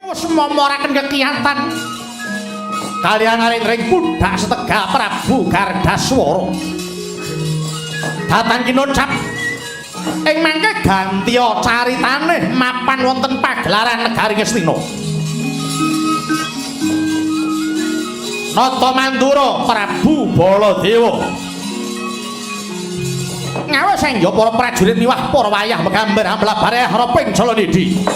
Wis momoraken kekiyatan kaliyan aring budak setega Prabu Gardaswara. Datang kinocap ing mangke gantiya caritane mapan wonten pagelaran negari Ngastina. Nata Mandura Prabu Baladewa ngawe sengga para prajurit miwah para wayah megambar amblabare haraping Jalanidi.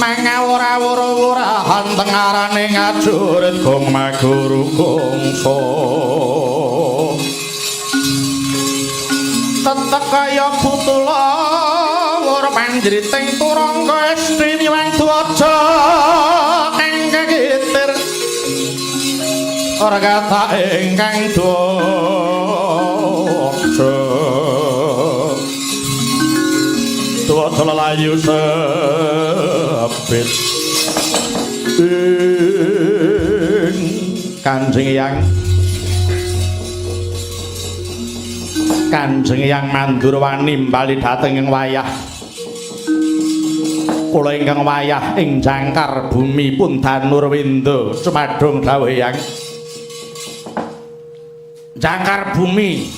Mangawur-awur-awurahan tengarane ngajurit gong maguru gongso tetek kaya butula wur panjriting turangga esti miwang dwaja kang kegitir ora kata ingkang dwaja dwaja lelayu sepit Kanjeng Hyang Mandurwani bali dhateng ing wayah kula ingkang wayah ing jangkar bumi pun Danurwenda cumadung dawuh Hyang jangkar bumi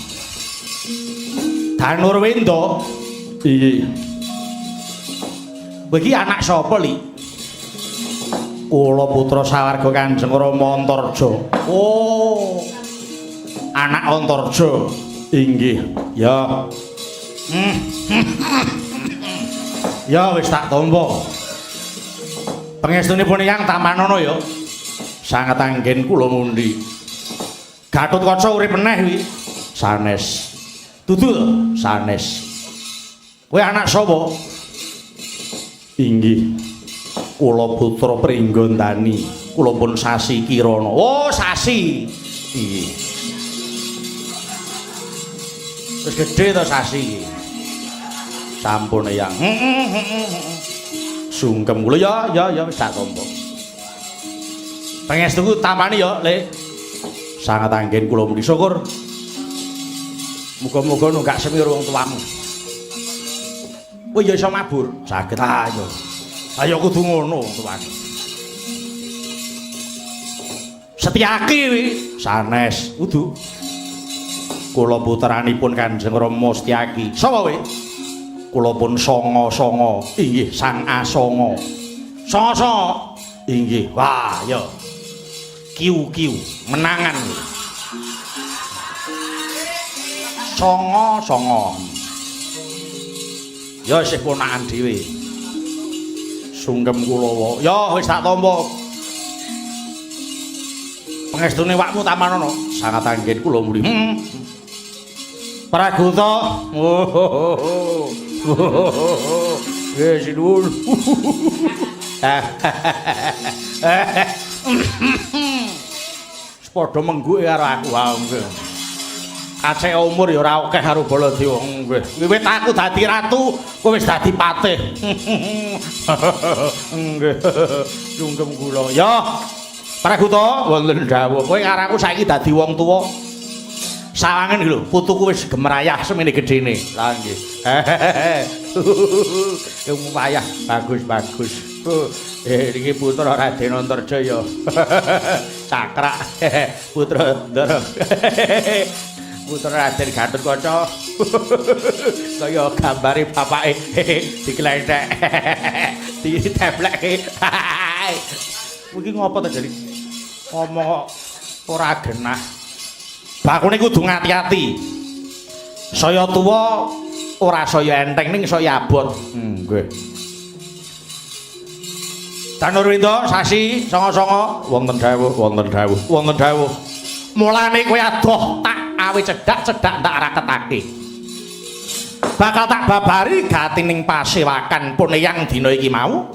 Danurwenda iki bagi anak sapa li kula putra sawarga Kanjeng Rama Antarja. Oh anak Antarja inggih ya ya wis tak tampa pangestunipun Hyang Tamanana ya sanget anggen kula mundi Gatotkaca urip meneh wi sanes dudu sanes Kowe anak sapa? Inggih. Kula putra Pringgondani. Kula pun Sasi Kirana. Oh, Sasi. Inggih. Wis gedhe to Sasi. Sampun Eyang. Sungkem kula ya wis tak tampa. Pangestuku tampani ya, Le. Sangat anggen kula mugi syukur. Muga-muga nunggak semir wong tuamu. Oh ya iso mabur. Saged ayo. Ayo kudu ngono tuan. Setyaki wi sanes kudu. Kula putranipun Kanjeng Rama Setyaki. Sapa wi? Kula pun Sanga-sanga. Inggih Sang Asanga. Sanga-sanga. Inggih. Wah, ya. Kiu-kiu menangan. Sanga-sanga. Ya isih ponakan dhewe. Sungkem kula wae. Ya wis tak tampa. Pangestune wakmu tamanono. Sangat anggen kula muli. Praguta. Wis nuwun. Padha mengguke karo aku wae. Aceh umur ya ora akeh karo Baladewa. Nggih. Wiwit aku dadi ratu, kowe wis dadi patih. Nggih. Sungkem kula. Ya. Praguta wonten dawuh. Kowe karo aku saiki dadi wong tuwa. Sawangen lho, putuku wis gemrayah semene gedene. Lah nggih. Gemrayah bagus. Iki putra Raden Antarjaya. Cakrak. Putra Ndara. Putra Raden Gatotkaca. Kaya gambare bapake diklethek. Ditepleke. Iki ngopo to jadi? Ngomong ora genah. Bakune kudu ngati-ati. Saya tuwa ora saya enteng ning saya abot. Nggih. Tanurwindo Sasi Sanga-sanga wonten dawuh. Mulane kowe adoh tak awe cedhak-cedhak tak raketake. Bakal tak babari gatining pasewakan pun yang dina iki mau.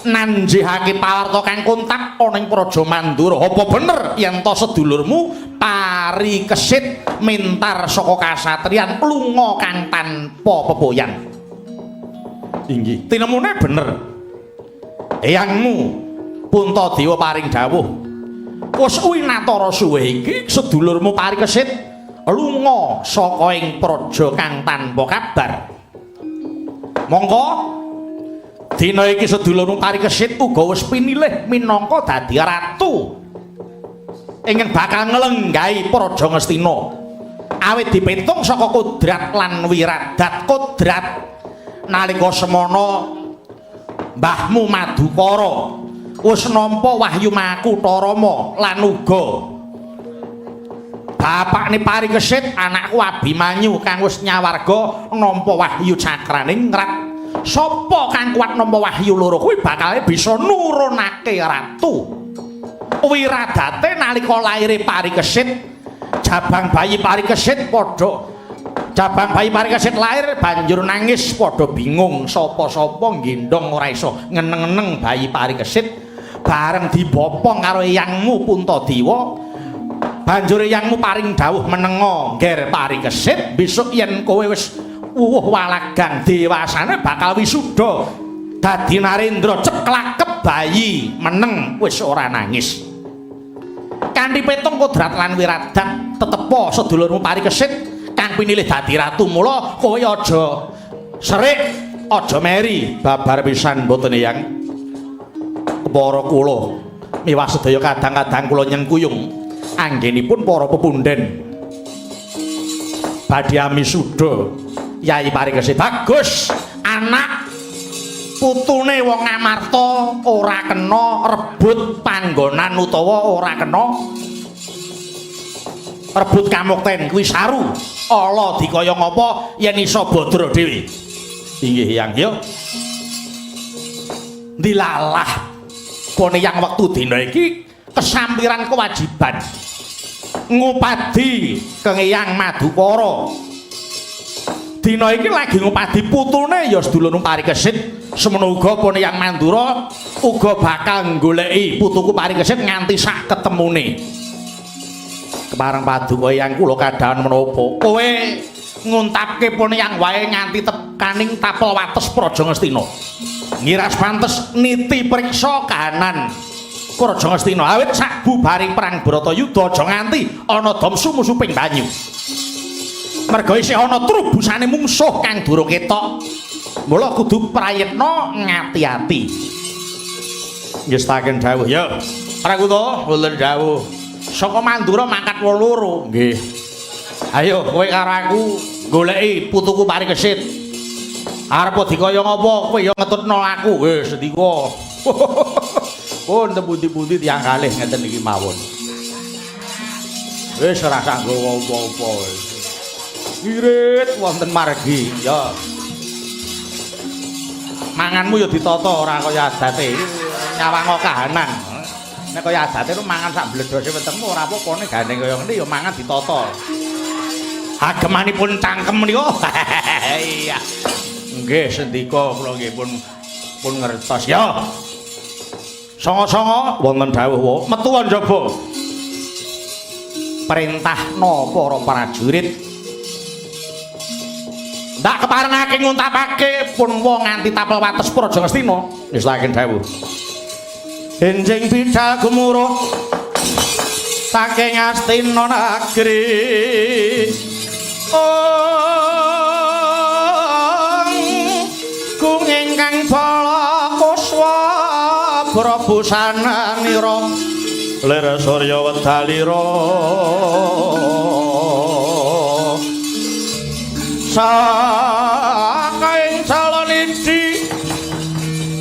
Nanjihake pawarta kang kontak ana ing Praja Mandura. Apa bener yen to sedulurmu pari kesit mintar saka kasatriyan lunga kang tanpa pepoyan? Inggih. Tinemune bener. Eyangmu Puntadewa paring dawuh. Wis winatara suwe iki sedulurmu pari kesit lunga saka ing praja kang tanpa kabar. Monggo dina iki sedulurmu pari kesit uga wis pinilih minangka dadi ratu ingkang bakal nglenggahi praja Ngastina. Awit dipitung saka kodrat lan wiradat kodrat nalika semana mbahmu Madukara wis nampa Wahyu Makutarama lan uga bapakne pari kesit anakku Abimanyu kang wis nyawarga nampa Wahyu Cakraning Ngrat. Sapa kang kuat nampa wahyu loro kuwi bakal bisa nurunake ratu. Wiradate nalika laire pari kesit jabang bayi pari kesit padha jabang bayi pari kesit lair banjur nangis padha bingung sapa-sapa nggendhong ora iso ngeneng-eneng bayi pari kesit bareng dibopong karo eyangmu Puntadewa. Banjur eyangmu paring dawuh menenga ngger pari kesit besok yen kowe wis walagang dewasane bakal wisuda dadi narendra ceklakep bayi meneng wis ora nangis. Kanthi petung kodrat lan wiradat tetepa sedulurmu pari kesit kang pinilih dadi ratu. Mula kowe aja serik, aja meri babar pisan mboten Eyang. Para kula miwah sedaya kadang-kadang kula nyengkuyung anggenipun para pepunden badhe amisuda Yai pari kesit. Bagus, anak putune wong Amarta ora kena rebut panggonan utawa ora kena rebut kamukten kuwi saru. Ala dikaya ngapa yen iso bodro dhewe. Inggih Hyang ya. Dilalah pone yang wektu dina iki kesampiran kewajiban ngupadi kang Hyang Madukara Dina iki lagi ngupadi putune ya sedulur Parikesit. Semono uga Poneyang Mandura uga bakal goleki putuku Parikesit nganti sak ketemune. Kepareng paduka yang kula kadhahan menapa? Kowe nguntapke Poneyang wae nganti tekaning tapel wates Praja Ngastina. Ngiras pantes niti priksa kahanan Praja Ngastina. Awit sak bubaring perang Bratayuda aja nganti ana damsu musuping banyu. Merga isih ana trubusane mungsuh kang durung ketok. Mula kudu prayitna ngati-ati. Nggih staken dawuh ya. Prakuta wonten dawuh. Saka Mandura mangkat loro. Nggih. Ayo kowe karo aku goleki putuku Parikesit. Arep dikaya ngapa kowe ya ngetutno aku. Wis ndika. Pun tepundi-pundi tiyang kalih ngeten iki mawon. Wis ora sanggo apa-apa. Irit wonten margi ya. Manganmu ya ditata ora kaya adate nyawang kahanan. Nek kaya adate lu mangan sak bledose wetengmu ora apa-apa nek gandeng kaya ngene ya mangan ditata. Agemanipun cangkem menika. Iya. Nggih sendika kula nggih pun ngertos ya. Songo-songo wonten dawuh metu njaba. Perintahna para prajurit ndak keparengake nguntapake pun wong nganti tapel wates Praja Ngastina. Wis saking dawuh. Enjing bidhal gemuruh saking Astina negeri. Kung ingkang bala kuswa brabusananira lir surya wedalira. Sakaing calon iki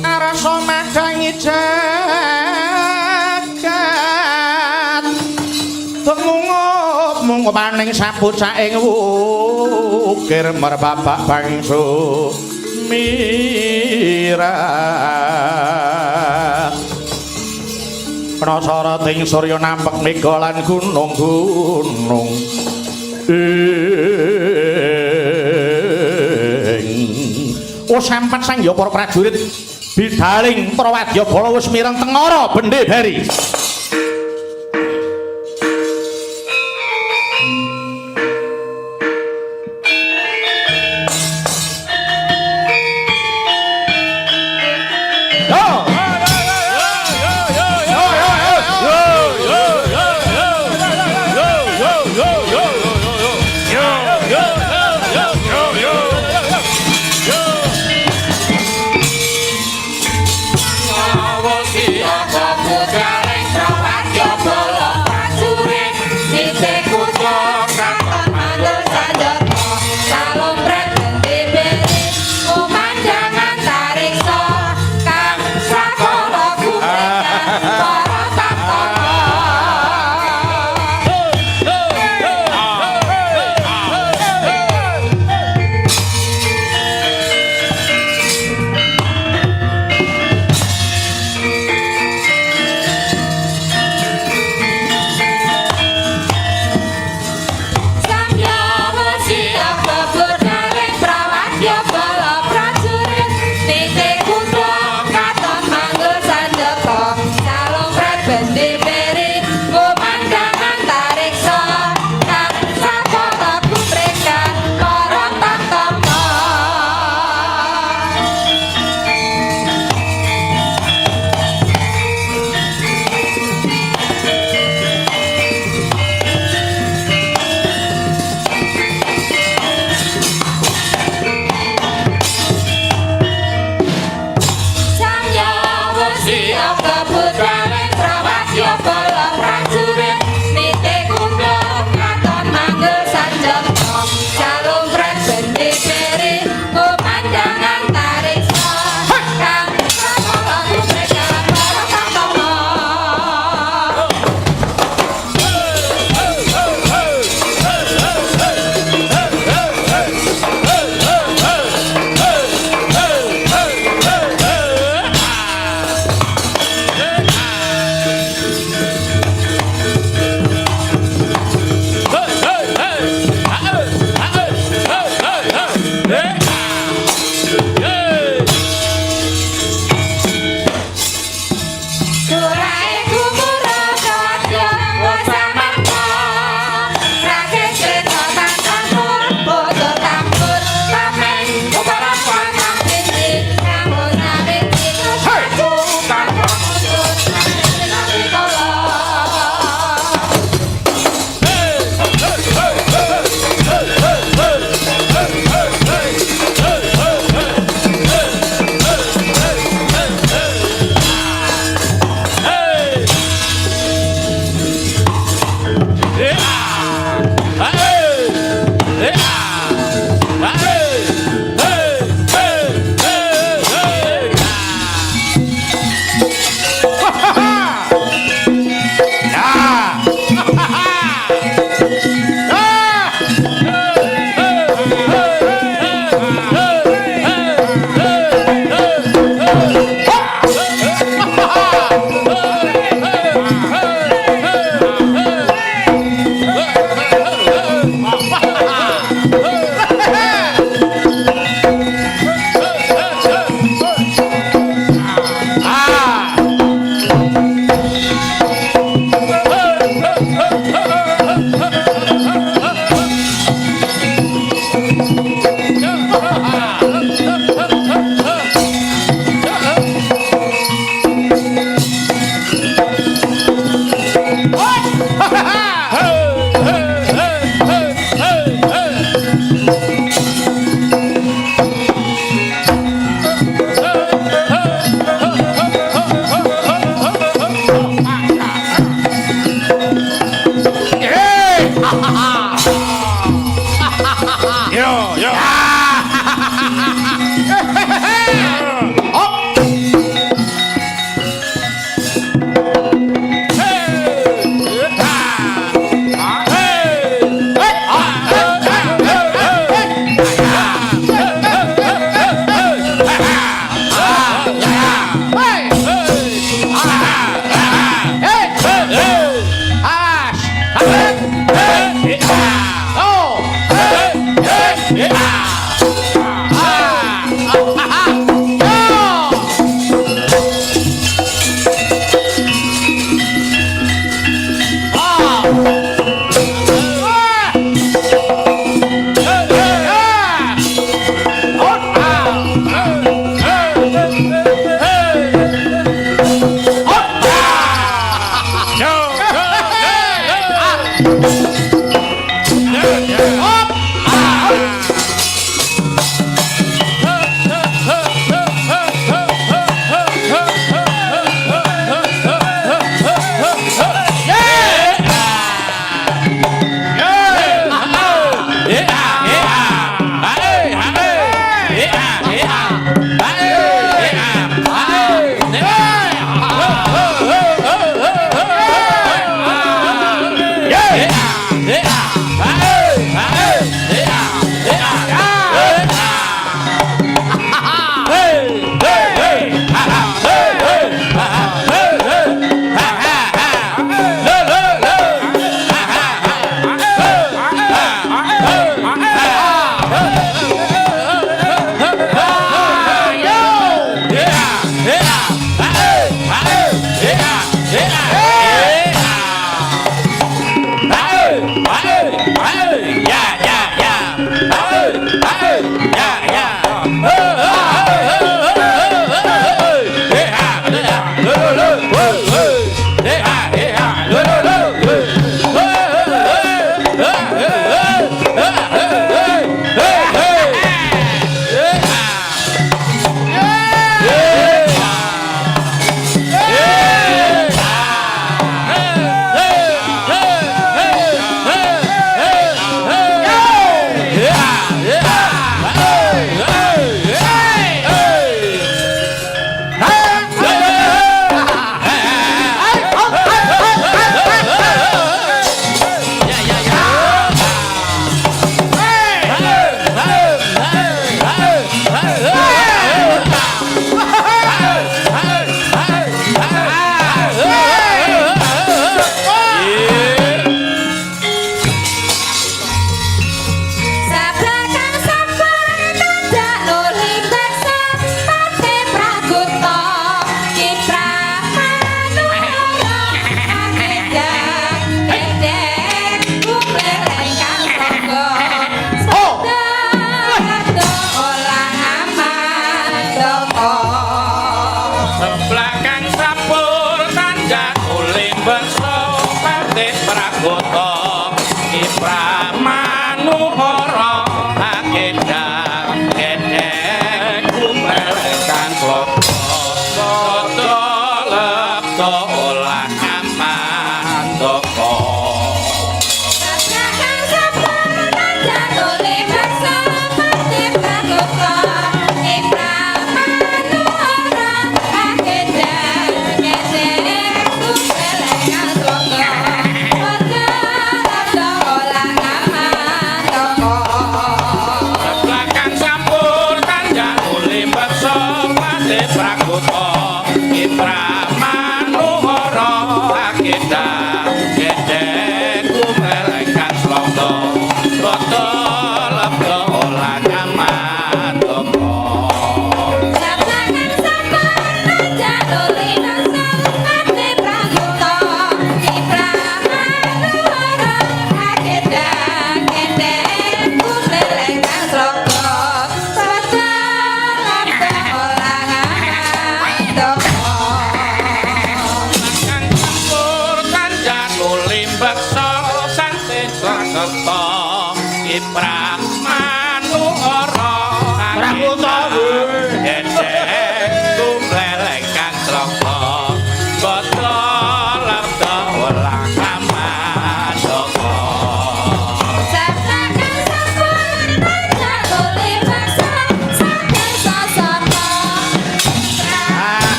arasa madangi jagat tungup maning sabocaing wukir merbabak bangsu mira penasara ting surya nampek mega lan gunung-gunung sampat sang ya para prajurit bidaling para wadyabala wis mireng tengara bendhe bari.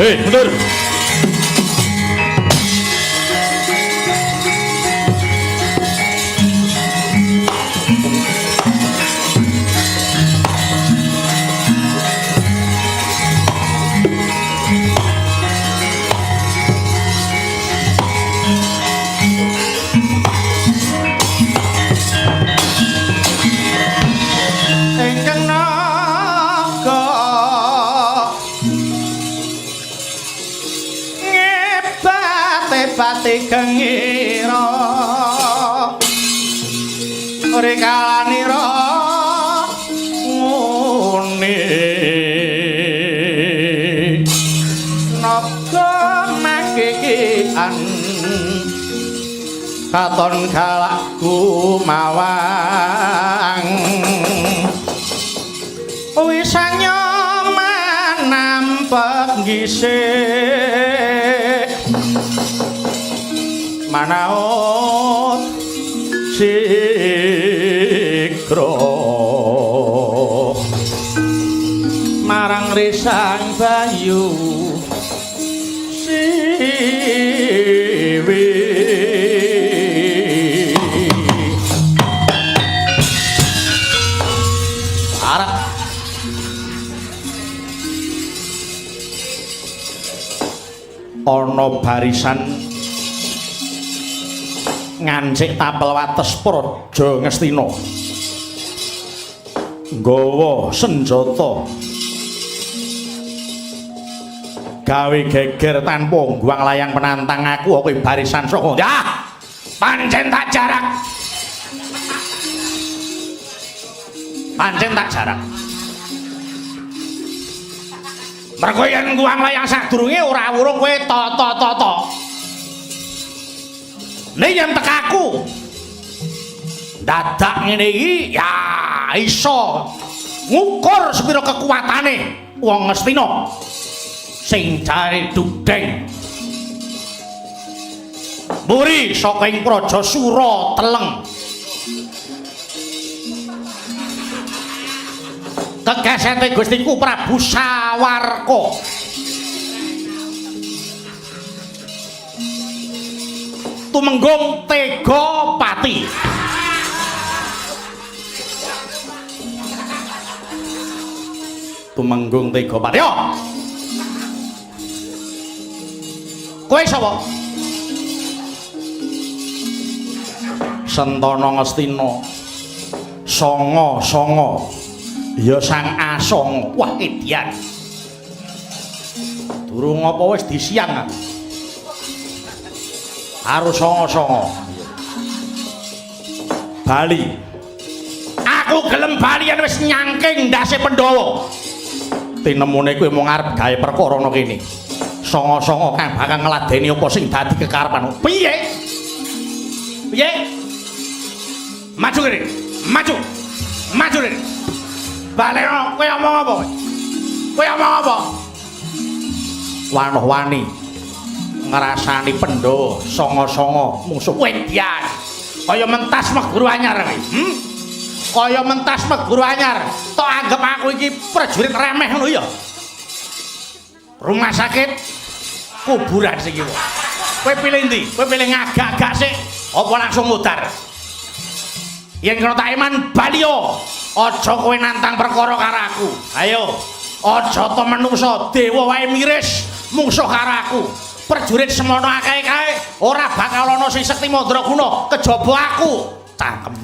Hei, mundur. ati gengira rekanira ngene naga makikian katon kalakku mawang wis nyaman nampek gisik manaut sikro marang risang bayu siwi arep ana barisan ngancik tapel wates praja Ngastina nggawa senjata gawe geger tanpa ngguang layang penantang aku kowe barisan saka ya pancen tak jarak mergo yen ngguang layang sadurunge ora wurung kowe to nek yen tekaku dadak ngene iki ya iso ngukur sepira kekuatane wong Ngastina sing jare dudeng mburi saka ing praja Sura Teleng kegesete Gustiku Prabu Sawarka tumenggung Tega Pati tumenggung Tega Pati yo kowe sapa Sentana Ngastina Sanga ya Sang Asanga wah edian durung apa wis disiang harus Sanga Bali aku gelem bali yen wis nyangking ndase Pandhawa tinemune kowe mung arep gawe perkara ana kene Sanga kang bakal ngladeni apa sing dadi kekarepanmu piye maju kene maju kene balik kowe omong apa wani ngrasani Pandhawa Sanga musuh wedyan kaya mentas meguru anyar kaya mentas meguru anyar tok anggap aku iki prajurit remeh ngono ya rumah sakit kuburan sing iki kowe pilih ndi kowe pilih ngagak-agak sik apa langsung mudar yen kena tak iman baliyo aja kowe nantang perkara karo aku ayo aja to menungso dewa wae miris mungsuh karo aku prajurit semono akeh kae ora bakal ana sing sekti mandraguna kejaba aku cangkem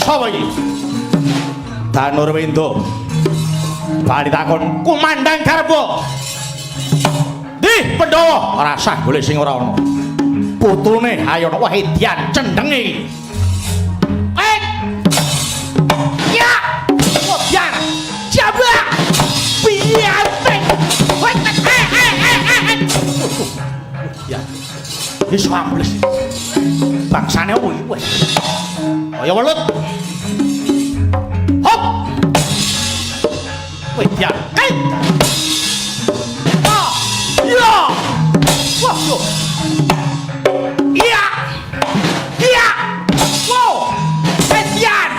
Sapa iki? Danurwindo. Bali takon Kumandang Garba. Di Pandhawa ora sah golek sing ora ana. Putrune Hayana Wahidyan cendenge. Ya! Wahidyan. Jaba! Pianteng. Ya. Wis ambles. Bangsane opo iki kowe? Kaya welut. Hop! Wahidyan. Ya! Wah, yo. Iya! Iya! Wow! Kesian!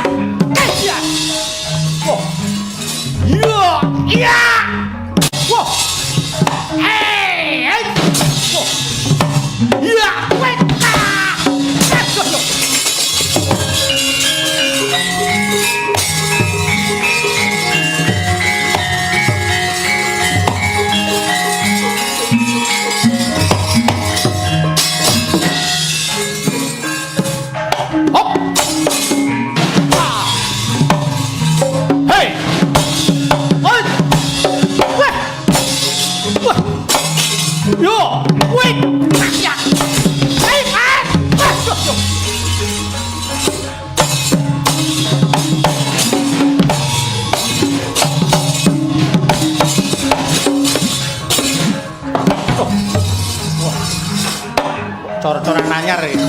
Kesian! Wow! Iya! Iya! Wow! Hey! Wow! Iya! Weta! Let's go! Yo, wait! Ya. Hey, hey! Yo. Cor-coran nanyar ya.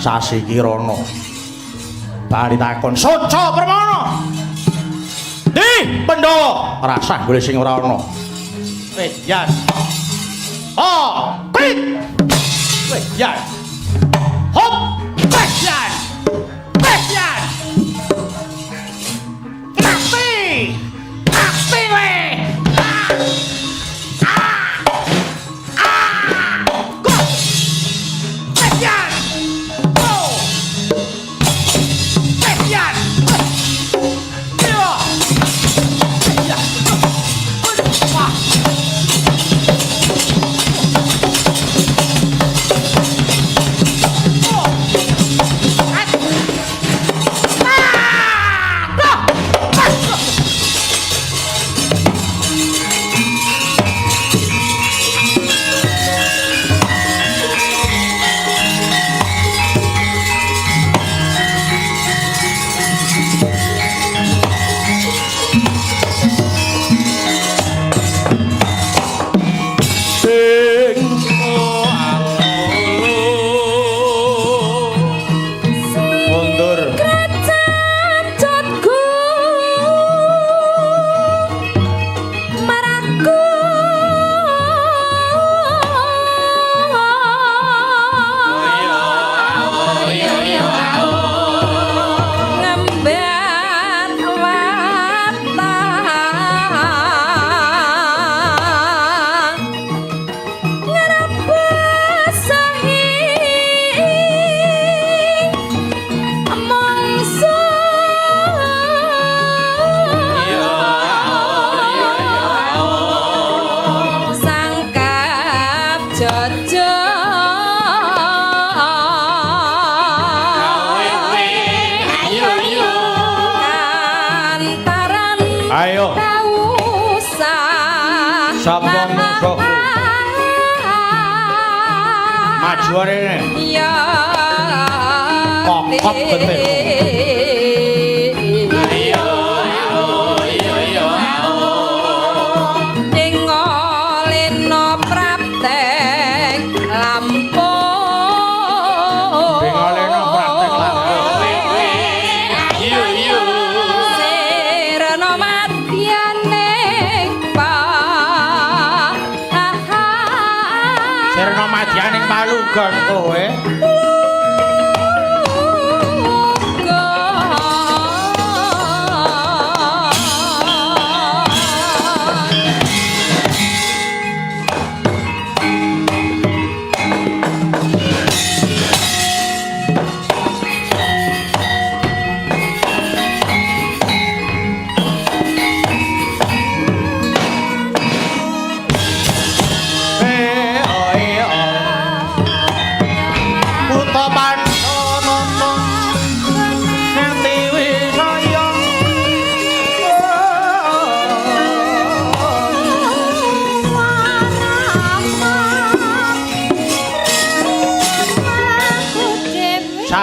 Sasi Kirana. Bali takon, "Soco Permana?" Di Pandhawa ora sah golek sing ora ana. Yan. Oh, klik. Yan. Hop, yan. Yan. Mati. Mati we. Kokok betul. Palugan kowe.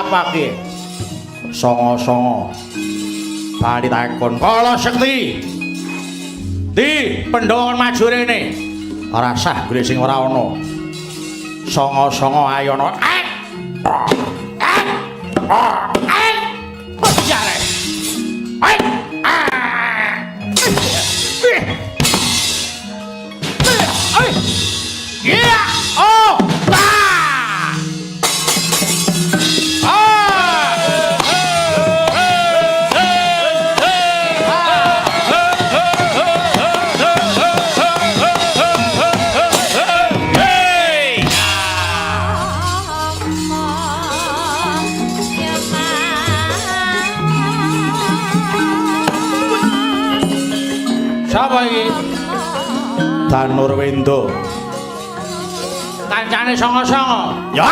apa ki? Songo-songo. Bali takon, "Kala Sekti. Di pendhon maju rene." Ora sah gule sing ora ana. Songo-songo ayo ana. Jare. Yeah! Oh! Ah! Sapa iki? Danur Wendo. Kancane songo-songo. Ya.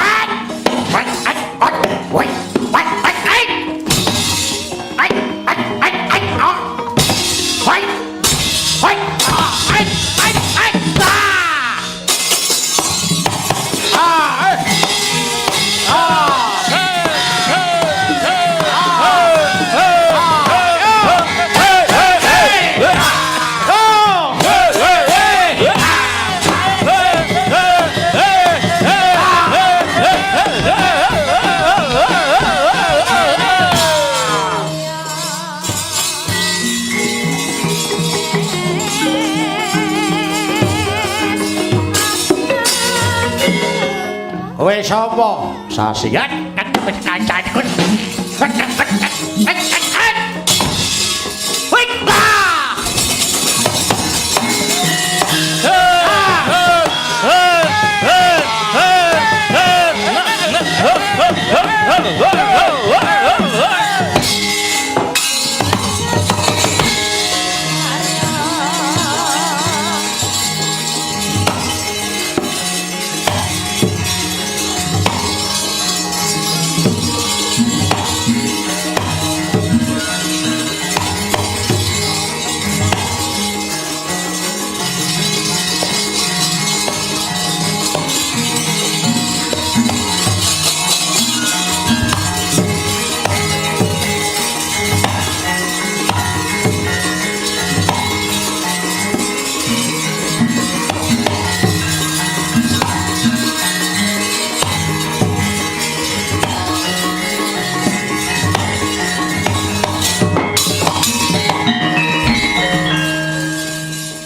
Kowe sapa? Sasiat kancanku.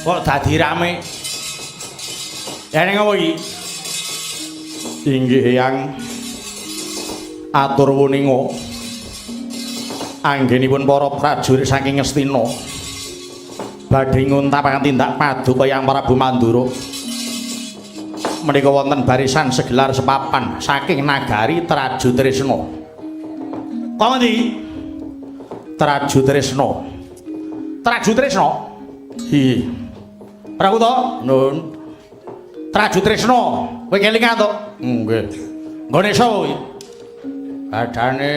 Kok dadi rame? Ene ngopo iki? Inggih Eyang atur wuninga anggenipun para prajurit saking Ngastina badhe nguntapaken tindak paduka Hyang Prabu Mandura. Menika wonten barisan segelar sepapan saking nagari Traju Tresna. Kok ngendi? Traju Tresna. Traju Tresna? Hi. Prabu to? Nun. Traju Tresna. Kowe kelingan to? Nggih. Nggone sapa iki? Badane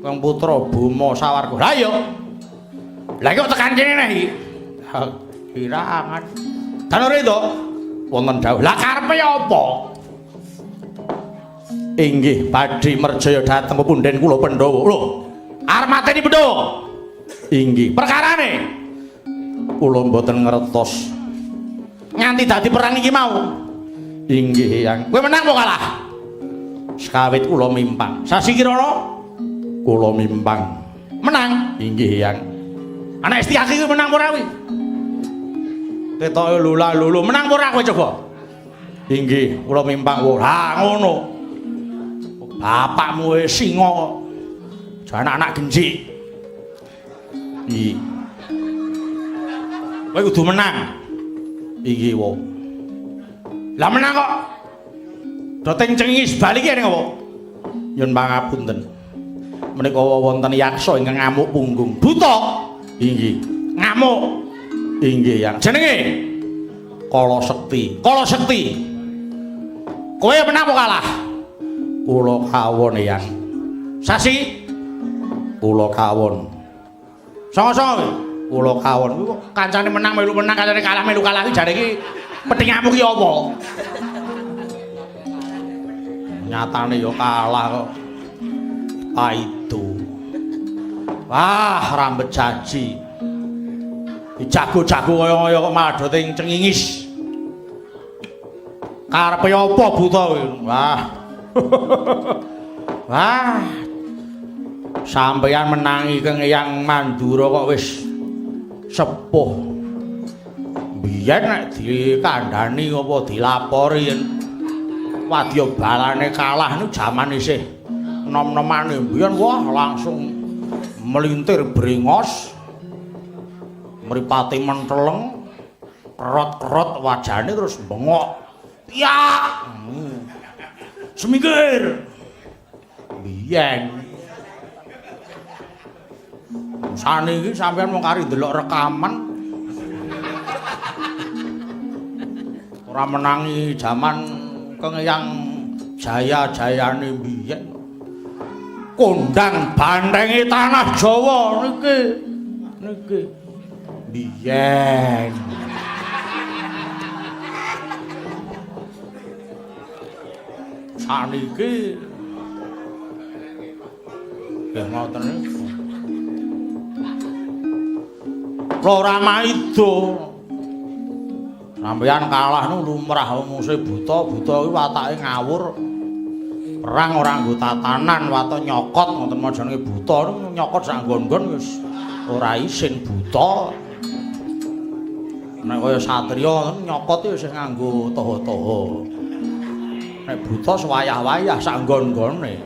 Kang Putra Bima Sawarga. Lah iya. Lah kok tekan kene neh iki. Kirangan. Danure to? Wonten dawuh. Lah karepe apa? Inggih badhe merjaya dhateng pepundhen kula Pandhawa. Lho, arep mateni Pandhawa. Inggih, perkarane kula mboten ngertos nganti dadi perang iki mau. Inggih Hyang. Kowe menang apa kalah? Sekawit kula mimpang. Sasi Kirana kula mimpang. Menang. Inggih Hyang. Anak Setyaki kuwi menang ora kuwi? Ketoke lula-lulu menang ora kowe coba? Inggih, kula mimpang. Ha ngono. Bapakmu wis singa kok. Jan anak genjik. Iki. Kowe kudu menang. Iki wo. Lah menang kok. Doteng cengis bali ki ning apa? Nyun pangapunten. Menika wonten yaksa ingkang ngamuk punggung. Buta. Inggih. Ngamuk. Inggih Yang. Jenenge Kala Sekti. Kala Sekti. Kowe menang apa kalah? Kula kawon Yang. Sasi. Kula kawon. Songo-songo. Kula kawon. Kok kancane menang melu menang, kancane kalah melu kalah iki jare iki petingamu ki apa? Nyatane ya kalah kok. Apa itu? Wah, rambut jaji. Jago-jago kaya kok madhote cengingis. Karepe apa buta kuwi? Wah. Wah. Sampeyan menangi Kang Eyang Mandura kok wis sepuh. Biyen nek dikandhani apa dilapori yen wadya balane kalah niku jaman isih enom-enomane biyen wah langsung melintir brengos. Mripate menteleng, kerot-kerot wajane terus bengok. Ya. Semingkir. Biyen. Saniki sampeyan mung kari ndelok rekaman. Ora menangi jaman Kang Eyang jaya-jayane biyen. Kondang bantengi tanah Jawa niki. Biyen. Saniki nggih ngoten niku. Ora maido. Sampeyan kalah nu lumrah muse buta kuwi watake ngawur. Perang ora nggo tatanan, wato nyokot ngoten majane buta niku nyokot sak nggon-nggon wis ora isin buta. Nek kaya satriya nyokot wis nganggo toho-toho. Nek buta sewayah-wayah sak nggon-nggone.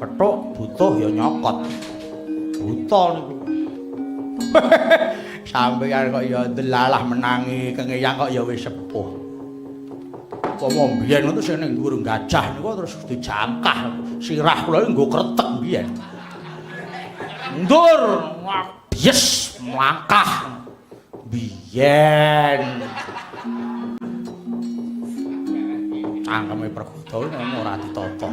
Pethuk butuh ya nyokot. Buta niku. Sampeyan kok ya delalah menangi Kang Eyang kok ya wis sepuh. Apa mbiyen itu sing ning dhuwur gajah niku terus dijangkah sirah kula nggo kretek mbiyen. Ndur, yes mlangkah. Biyen. Cangkeme perkutha ora ditata.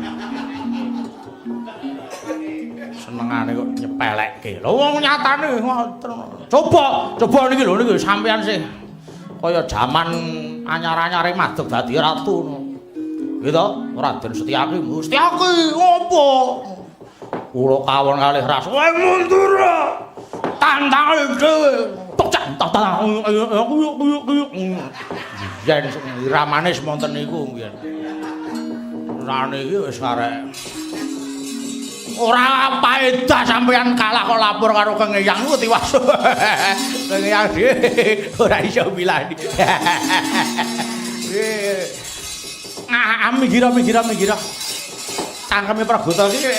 Senengane kok nyepelekke. Lho wong nyatane coba niki lho niki sampean sih kaya jaman anyar-anyare madeg dadi ratu ngono. Nggih to, Raden Setyaki. Setyaki opo? Kula kawon kalih ras. Kowe mundur. Tantang dhewe. Tantang yen ramane semonten niku nggih. Rane iki wis arek ora paedah sampeyan kalah kok lapor karo Kang Eyang ku tiwas. Kang Eyang dhewe ora iso milani. Minggir. Cangkeme Prabuta iki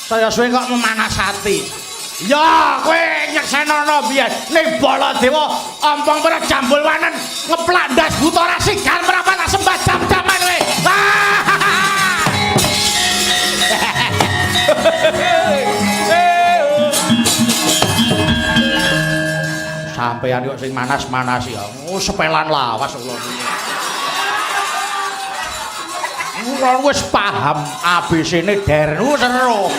saya suwe kok memanasati. Ya kowe nyeksenono biyen ning Baladewa ompong para jambul wanen ngeplak ndas buta ra sigar merapat tak sembah jam-jaman kowe. Sampeyan kok sing manas-manas ya. Sepelan lawas kula. Kula wis paham ABC-ne der wis ero.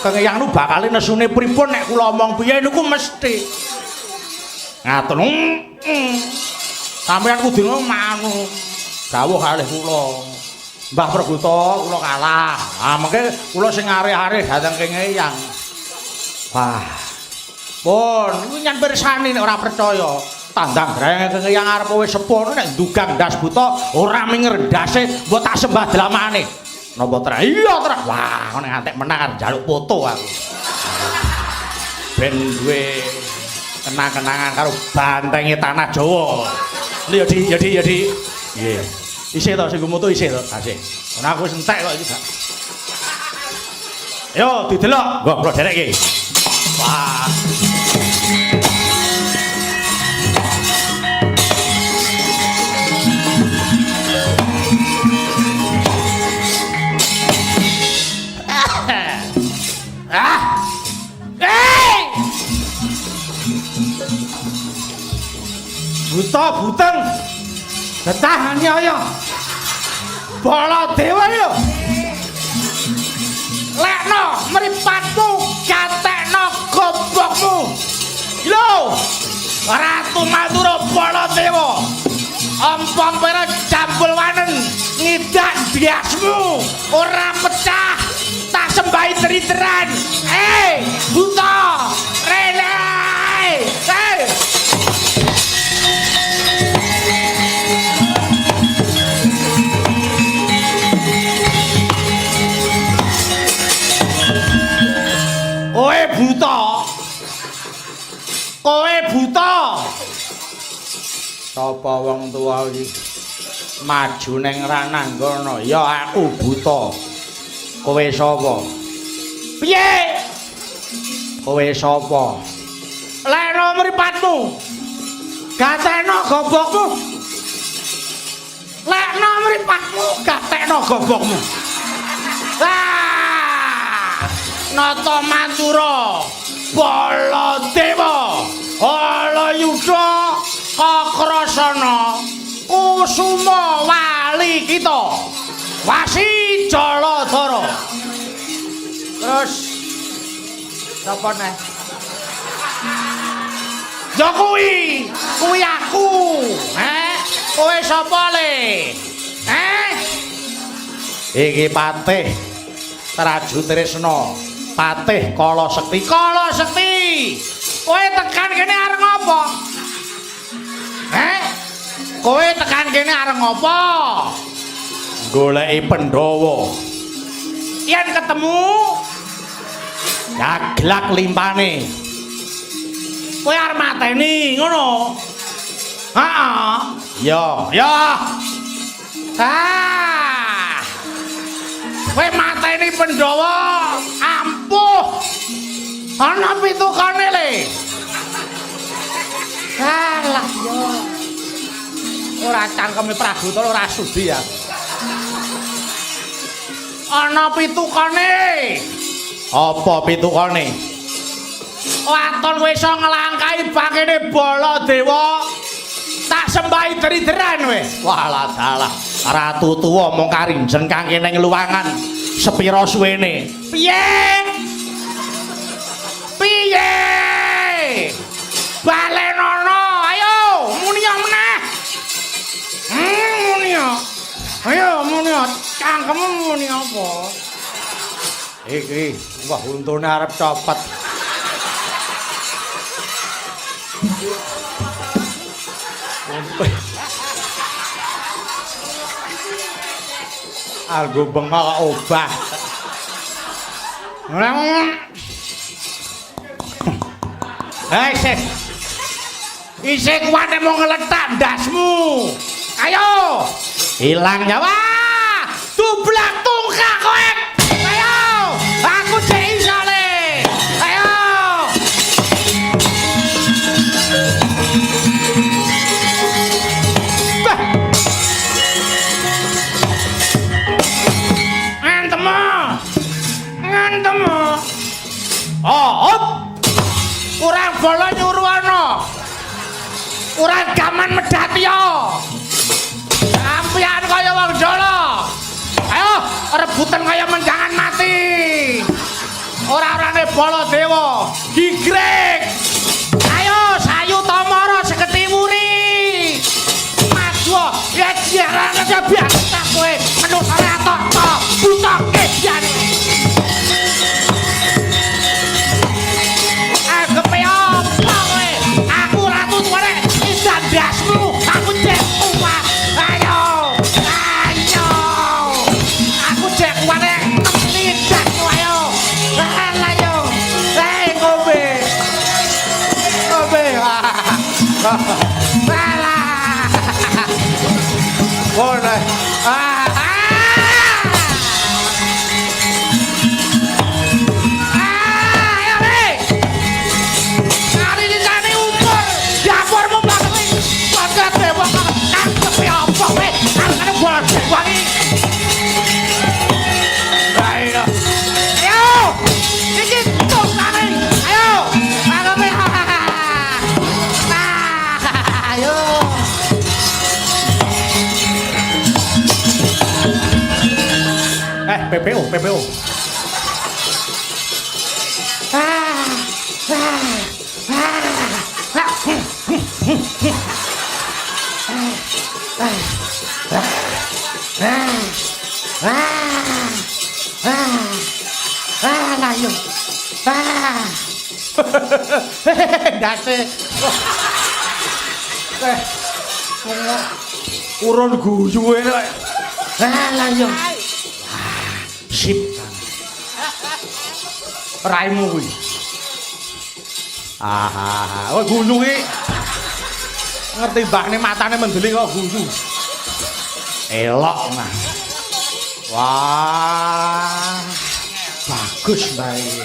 Kang Eyang nu bakal nesune pripun nek kula omong piye niku mesti. Ngaten. Sampeyan kudu manu. Dawuh kalih kula. Mbah Prabuta kula kalah. Ah mengke kula sing areh-areh dhateng Kang Eyang. Wah. Pun niku nyan pirsani nek ora percaya. Tandang greng Kang Eyang arep wis sepuh nek ndugang ndas buta ora minger ndase mbok tak sembah dlamane. Napa terus? Iya terus. Wah, ngene ngantek menang njaluk foto aku. Ben duwe kenang-kenangan karo bantenge tanah Jawa. Ya Di. Nggih. Isih to sing moto isih to. Asih. Ora aku wis entek kok iki, Pak. Yo didelok. Nggo kula derekke. Wah. Buta buteng betah nyaya Baladewa yo lekno mripatmu gatekno gobokmu lho Ratu Madura Baladewa ompong pira jambul wanen ngidak biasmu ora pecah tak sembah teriteran. Buta rene. Kowe buta. Sapa wong tuwa iki maju ning rananggana? Ya aku buta. Kowe sapa? Piye? Kowe sapa? Leno mripatmu. Gatekno gobokmu. Lekno mripatmu, gatekno gobokmu. Nata Mandura. Baladewa, Alayudha, Kakrasana, Kusuma wali kita. Wasi Jaladhara. Terus sapa neh? Ya kuwi aku. Kowe sapa le? Iki Patih Traju Tresna. Patih Kala Sekti. Kala Sekti. Kowe tekan kene arep ngopo? Kowe tekan kene arep ngopo? Goleki Pandhawa. Yen ketemu gaglak limpane. Kowe arep mateni, ngono. Heeh. Ya. Kowe mateni Pandhawa. Ampuh. Ana pitukane le. Alah yo. Ora cangkeme Prabhuta ora sudi ya. Ana pitukane. Apa pitukane? Waton kowe iso nglangkai bakene Baladewa. Tak sembahi derideran kowe. Walah dalah. Ratu tuwa mung karinjeng kangge ning luwangan. Sepira suwene? Piye? Balenono, ayo muni meneh. Muni. Ayo muni, cangkemmu muni apa? Iki, wah untune arep copet. Algo bengok obah. Sik. Isih kuwate mung ngletak ndasmu. Ayo. Ilang nyawa. Tublak tungkak kowe. Ayo. Aku cek iso le. Ayo. Ngantemu. Hop. Kurang bola nyuruh ana. Kurang gaman medhati yo. Sampeyan kaya wong Jawa. Ayo rebutan kaya menjangan mati. Ora-orane Baladewa. Gigrek. Ayo sayu tamara seketi wuri. Maju ya jarane biasa kowe menungsa atok butoke jan. Aku ratu tuane isan dasmu. Aku cek kuat. Ayo. Aku cek kuate lidahmu ayo. Ayo. Ngombe. Alah. Ngono. PPO. Ah. Dase. Urun guyuwe kok. Lah yo. Sip. Raimu kuwi. Oh guyu ki. Ngerti mbakne matane mendeling kok guyu. Elok nah. Wah. Bagus mbak iki.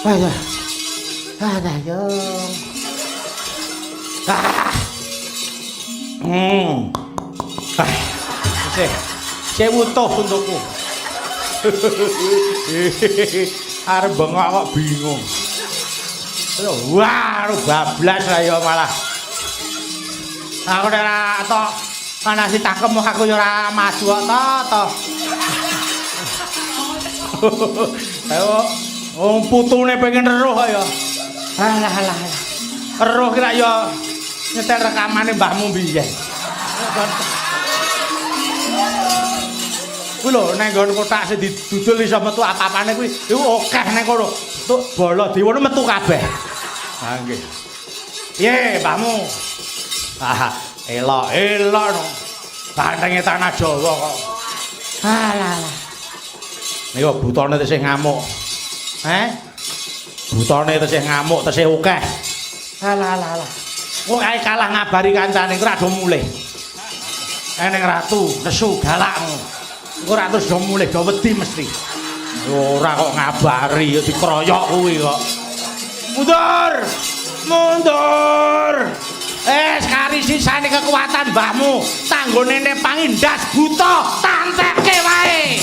Ayo. Ayo. Saya butuh untukku. Arep bengok kok bingung. Wah, bablas lah ya malah. Aku ora tok ana si takem aku ya ora maju to. Ayo, putune pengen eruh ya. Alah. Eruh kira ya nyetel rekamane mbahmu biyen. Kuwi lho nek nggon kotak sing didudul iso metu apa-apane kuwi iku akeh nek kono. Tuk Baladewa metu kabeh. Ha nggih. Piye mbahmu? Elok no. Bantenge tanah Jawa kok. Alah. Niku butone tesih ngamuk. Butone tesih ngamuk, tesih akeh. Alah. Kok ae kalah ngabari kancane ku rada mulih. Eneng ratu nesu galakmu. Engko ratu do mulih do wedi mesti. Ora kok ngabari dikeroyok kuwi kok. Mundur. Sekali sisane kekuatan mbahmu tanggone nek pangindas buta tantekke wae.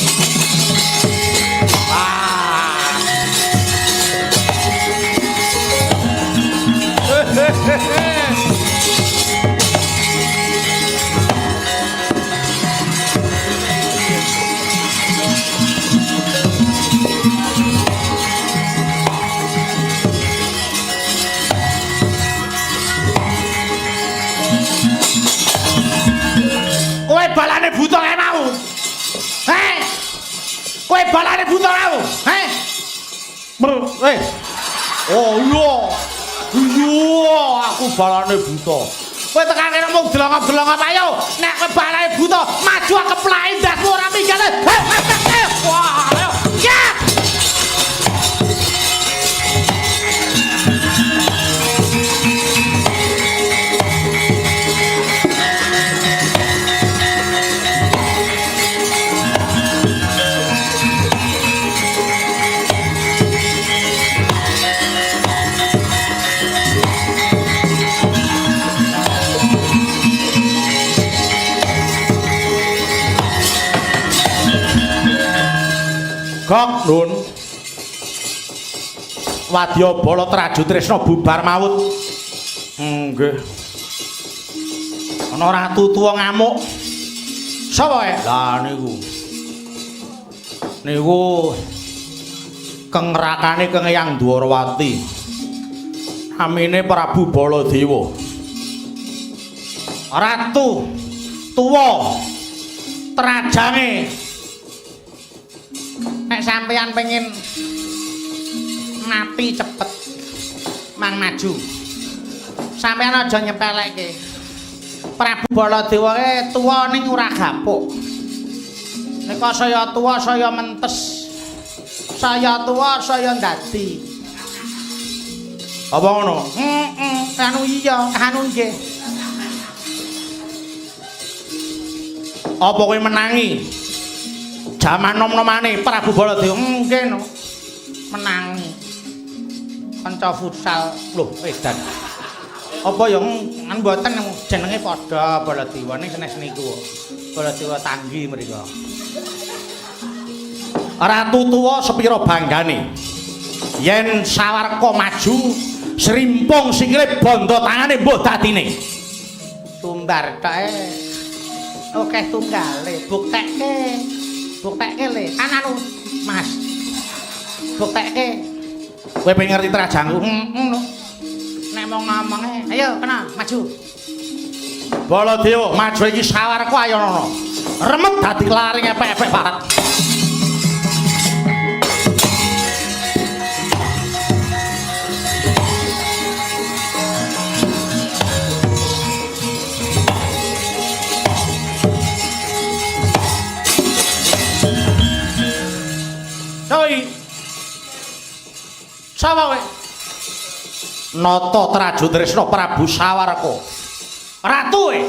Balane buta kae mau. Kowe balane buta mau. Oh iya, aku balane buta. Kowe tekan kene mung delongop-delongop ayo. Nek kowe balane buta, maju keplaki ndasmu ora minggale. Wah, ayo. Ya. Gok Nun Wadya Bala Traju Tresna bubar maut. Nggih. Ana ratu tuwa ngamuk. Sapa kae? Lah niku kengrakane Kang Hyang Dwarawati. Amine Prabu Baladewa. Ratu tuwa trajange. Nek sampeyan pengen mati cepet mang maju. Sampeyan aja nyepelekke. Prabu Baladewa ke tuwa ning ora gapuk. Nek saya tuwa saya mentes. Saya tuwa saya ndadi. Apa ngono? Anu iya, anu nggih. Apa kowe menangi? Jaman nom-nomane Prabu Baladewa nggih no. Menangi. Kanca futsal lho edan. Apa ya kan mboten jenenge padha Baladewa ning senes niku. Baladewa Tanggi mriko. Ratu tuwa sepira banggane. Yen Sawarka maju srimpung sikile bondo tangane mbuh dadine. Tumbar kae. Oke tunggale buktekke le anu Mas. Buktekke. Kowe pengen ngerti trajangku? Ngono. Nek mau ngomongnya, ayo kena maju. Baladewa maju iki Sawarka ayo nono. Remet dadi laring epek-epek barat. Soi. Sapa kowe? Nata Trajutresna Prabu Sawarka. Ratu kowe.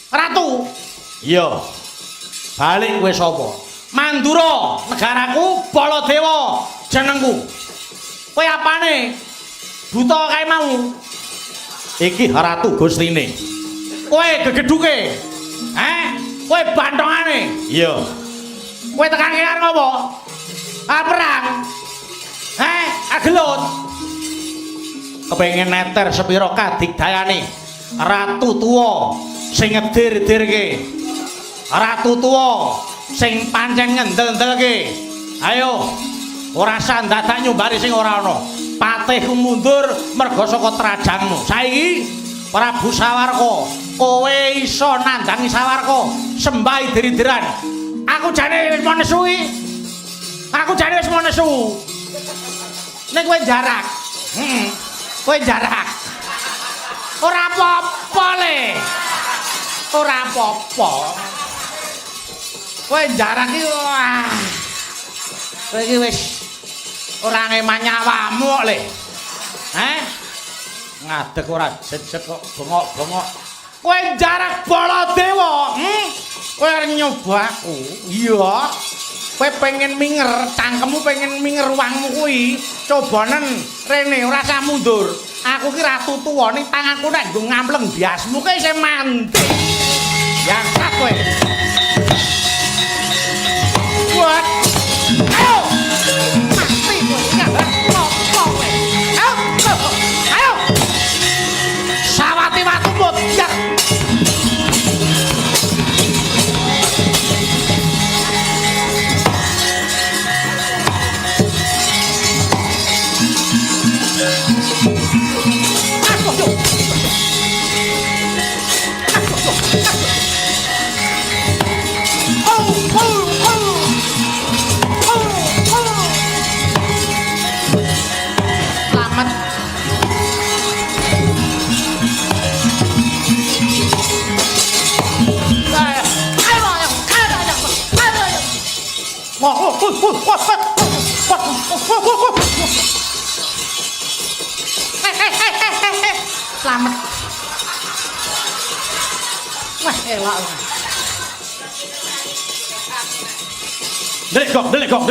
Ratu. Iya. Balik kowe sapa? Mandura, negaraku Baladewa jenengku. Kowe apane? Buta kae mau. Iki Ratu Gustine. Kowe gegeduke. Kowe bantongane. Iya. Kowe tekan kene ngopo? Perang. Agelut. Kepengin neter sepira kadigdayane. Ratu tuwa sing ngedir-dirke. Ratu tuwa sing pancen ngendel-ndelke. Ayo, ora usah dadak nyumbari sing ora ana. Patihku mundur merga saka trajangmu. Saiki Prabu Sawarka, kowe iso nandangi Sawarka sembah dir-diran. Aku jane wis mau nesu iki. Aku jane wis mau nesu. Nek kowe jarak. Kowe jarak. Ora apa-apa le. Ora apa-apa. Kowe jarak iki wah. Kowe iki wis ora ngeman nyawamu kok le. Ngadeg ora jejeg kok bengok-bengok. Kowe jarak Baladewa. Kowe arep nyoba aku. Iya. Kowe pengen minger, cangkemmu pengen minger wangmu kuwi. Cobanen rene ora usah mundur. Aku ki ratu tuwa ning tanganku nek nggo ngamleng biasmu ki isih mandi. Ya sak kowe. Buat. Ayo. Mati kowe ya. Apa kowe? Ayo. Sawati watu mutiar. Selamat. Wah, elok. Delik kok.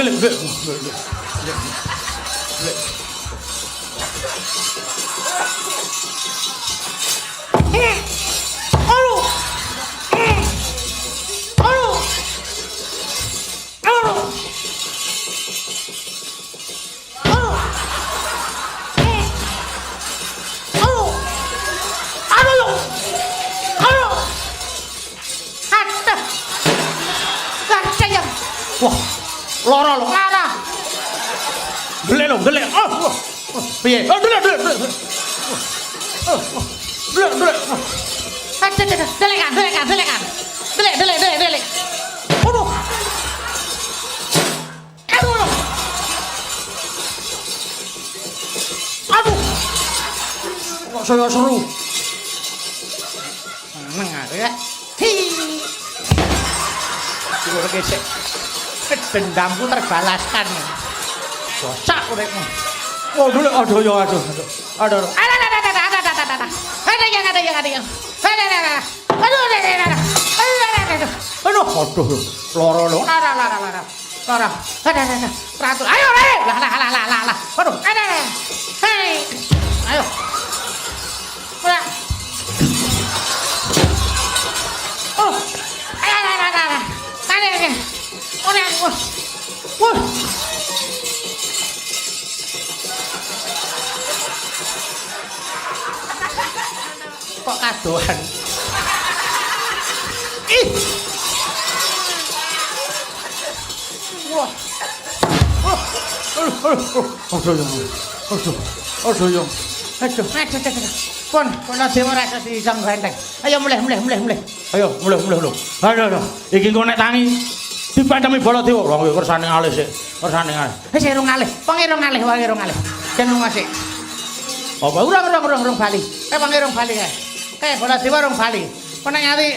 Wah, lara lho. Gelek. Piye? Delek. Delekan. Delek. Aduh. Kok saya seru. Neng ada ya. Coba gesek. Dendamku terbalaskan. Bosak uripmu. Oh, dulu aduh. Ada. Aduh, loro lho. Lara. Ratu. Ayo, lah. Aduh, hei. Ayo. Ora. Oh. Ayo. Kane. Ora. Wah. Kok kadoan? Ih. Wah. Aduh. Pon Dewa rasa disang ganteng. Ayo mulai. Ayo mulai. Aduh. Iki kok nek tangi dipancami Baladewa. Wong kowe kersane ngalih sik. Wis irung ngalih. Pangirung ngalih. Jeneng masih. Apa urung bali. Pangirung bali kae. Kae Baladewa urung bali. Kok nek ngati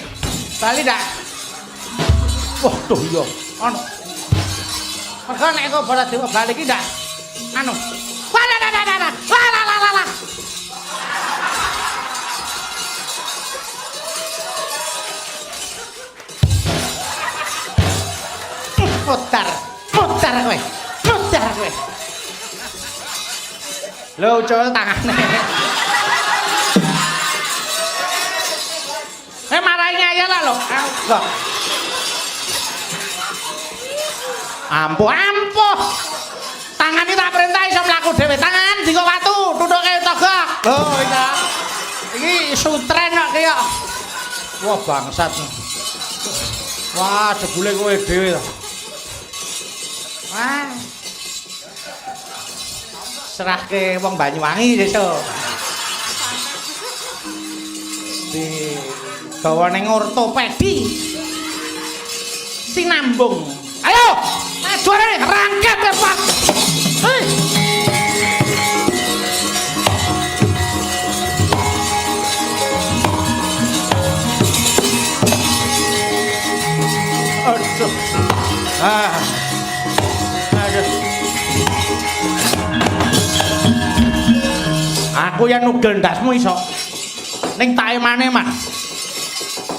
bali ndak? Wah, tuh iya. Ono. Mergo nek kok Baladewa bali iki ndak anu. Wala. Mutar kowe. Lho ucul tangane. Marahi ngayal lho. Ampuh. Tangan iki tak perintah iso mlaku dhewe. Tangan dinggo watu, tuthuke toga. Lho iki sutren kok ki kok. Wah bangsat. Wah jebule kowe dhewe to. Wah. Serahke wong Banyuwangi sesuk. Di gawane ortopedi. Sinambung. Ayo, maju arek rangket Pak. Hei. Aduh. Aduh. Aku yang nugel ndasmu iso. Ning tak emane, Mas.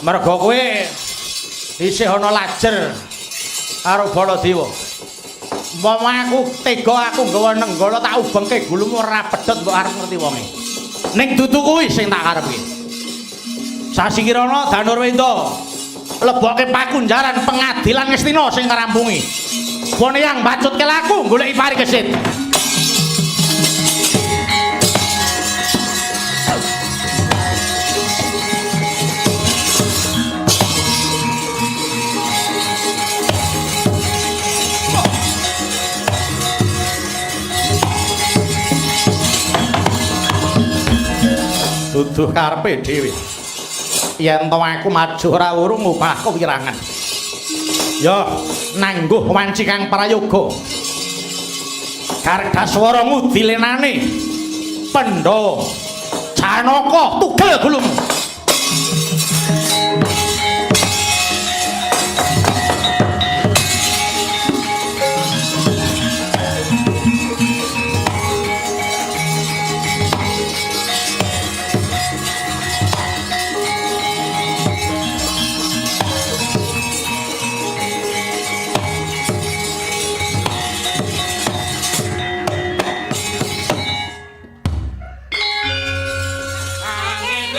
Mergo kowe isih ana lajer karo Baladewa. Umpama aku tega aku nggawa nenggala tak ubengke gulumu ora pedhot mbok arep ngerti wonge. Ning dudu kuwi sing tak karepe. Sasikirana Danurwenda lebokke pakunjaran pengadilan Ngastina sing ngrampungi. Wone yang bacutke laku goleki pari kesit. Duduh karepe dhewe. Yen to aku maju ora urung ngubah kewirangan. Ya, nangguh wanci kang prayoga. Gargaswara ngudilenane. Pandhawa Janaka tugel gulumu. Angin